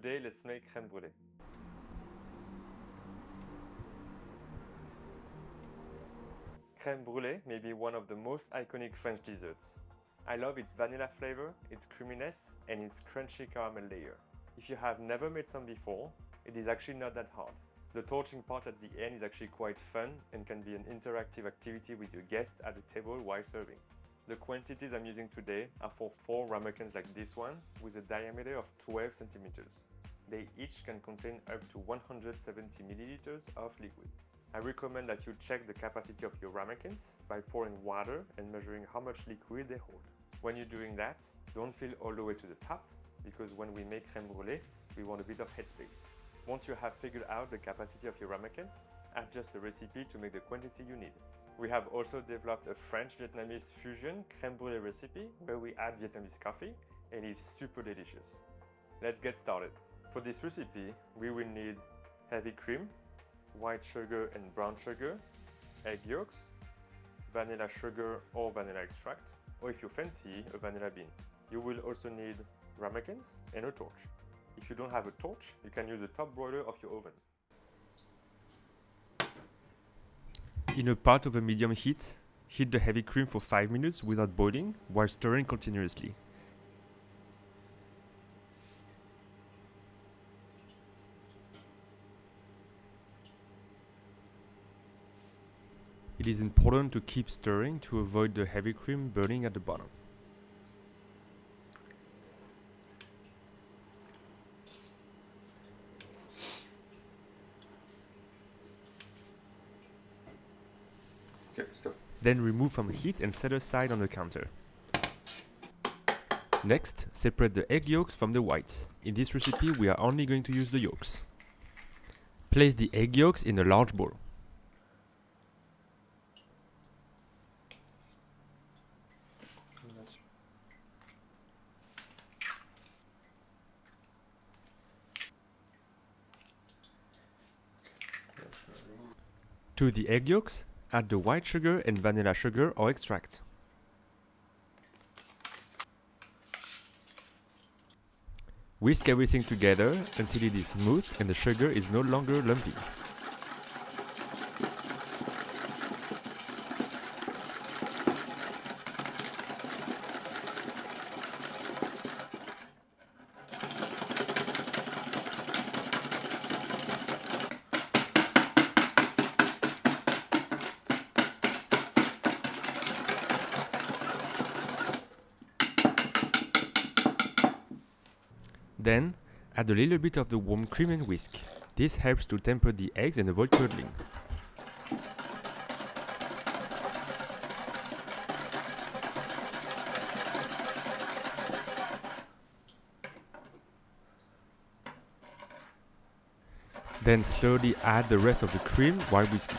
Today, let's make crème brûlée. Crème brûlée may be one of the most iconic French desserts. I love its vanilla flavor, its creaminess, and its crunchy caramel layer. If you have never made some before, it is actually not that hard. The torching part at the end is actually quite fun and can be an interactive activity with your guests at the table while serving. The quantities I'm using today are for 4 ramekins like this one with a diameter of 12 centimeters. They each can contain up to 170 milliliters of liquid. I recommend that you check the capacity of your ramekins by pouring water and measuring how much liquid they hold. When you're doing that, don't fill all the way to the top, because when we make crème brûlée, we want a bit of headspace. Once you have figured out the capacity of your ramekins, adjust the recipe to make the quantity you need. We have also developed a French-Vietnamese fusion crème brûlée recipe where we add Vietnamese coffee, and it's super delicious. Let's get started. For this recipe, we will need heavy cream, white sugar and brown sugar, egg yolks, vanilla sugar or vanilla extract, or if you fancy, a vanilla bean. You will also need ramekins and a torch. If you don't have a torch, you can use the top broiler of your oven. In a pot of a medium heat, heat the heavy cream for 5 minutes without boiling while stirring continuously. It is important to keep stirring to avoid the heavy cream burning at the bottom. Okay, stop. Then remove from heat and set aside on the counter. Next, separate the egg yolks from the whites. In this recipe, we are only going to use the yolks. Place the egg yolks in a large bowl. To the egg yolks, add the white sugar and vanilla sugar or extract. Whisk everything together until it is smooth and the sugar is no longer lumpy. Then, add a little bit of the warm cream and whisk. This helps to temper the eggs and avoid curdling. Then slowly add the rest of the cream while whisking.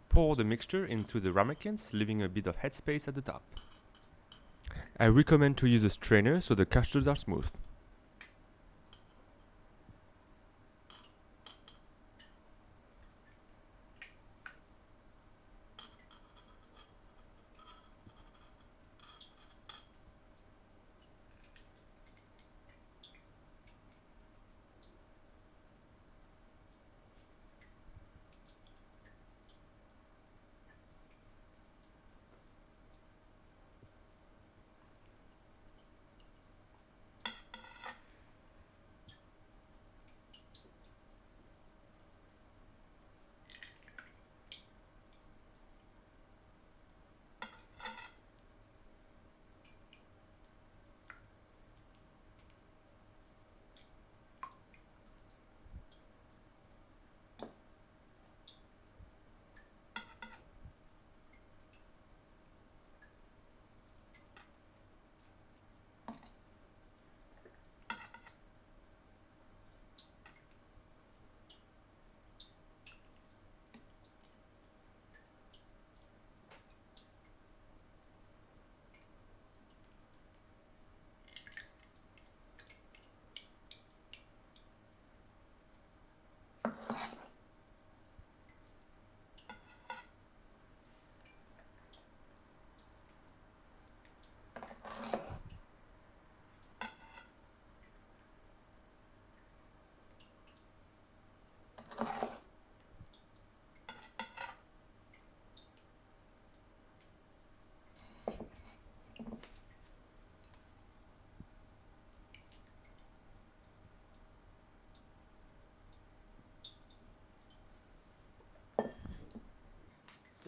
Pour the mixture into the ramekins, leaving a bit of headspace at the top. I recommend to use a strainer so the custards are smooth.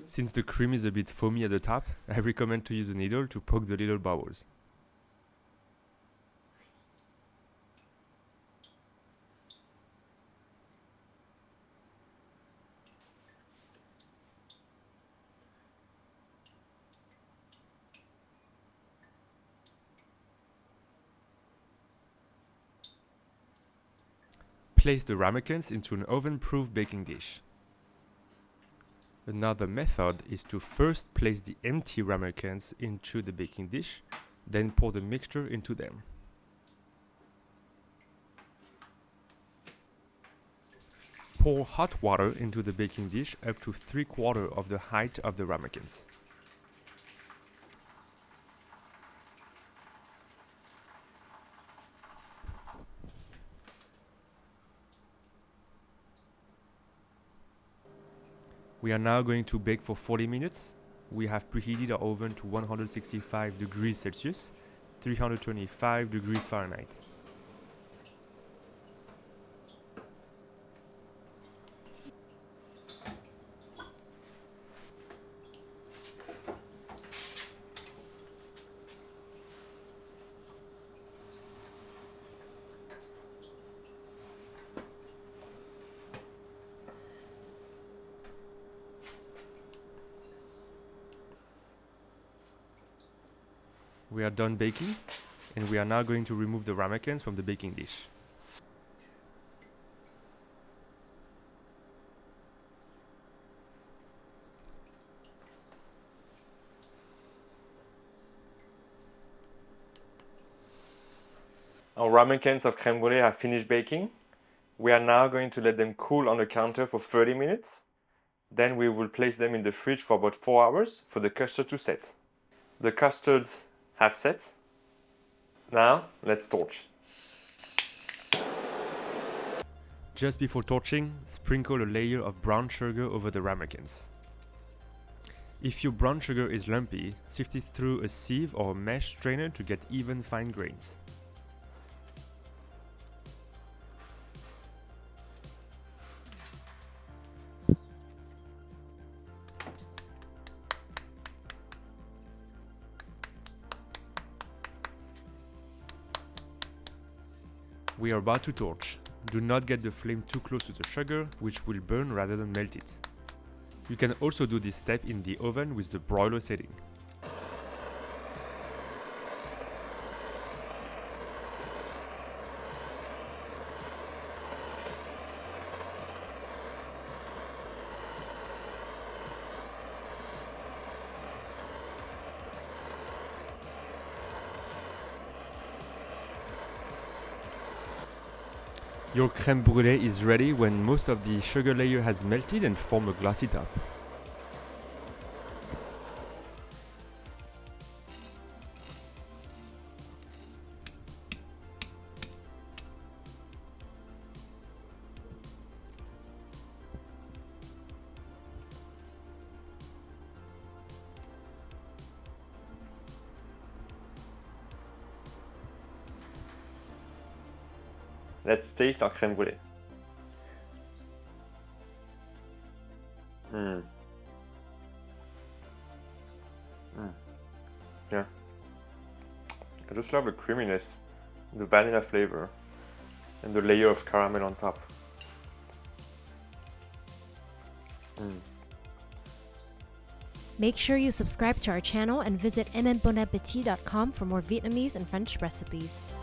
Since the cream is a bit foamy at the top, I recommend to use a needle to poke the little bubbles. Place the ramekins into an oven-proof baking dish. Another method is to first place the empty ramekins into the baking dish, then pour the mixture into them. Pour hot water into the baking dish up to 3/4 of the height of the ramekins. We are now going to bake for 40 minutes. We have preheated our oven to 165 degrees Celsius, 325 degrees Fahrenheit. We are done baking, and we are now going to remove the ramekins from the baking dish. Our ramekins of crème brûlée have finished baking. We are now going to let them cool on the counter for 30 minutes. Then we will place them in the fridge for about 4 hours for the custard to set. The custards have set. Now, let's torch. Just before torching, sprinkle a layer of brown sugar over the ramekins. If your brown sugar is lumpy, sift it through a sieve or a mesh strainer to get even fine grains. We are about to torch. Do not get the flame too close to the sugar, which will burn rather than melt it. You can also do this step in the oven with the broiler setting. Your crème brûlée is ready when most of the sugar layer has melted and form a glossy top. Let's taste our crème brûlée. Yeah. I just love the creaminess, the vanilla flavor, and the layer of caramel on top. Make sure you subscribe to our channel and visit mmbonapetit.com for more Vietnamese and French recipes.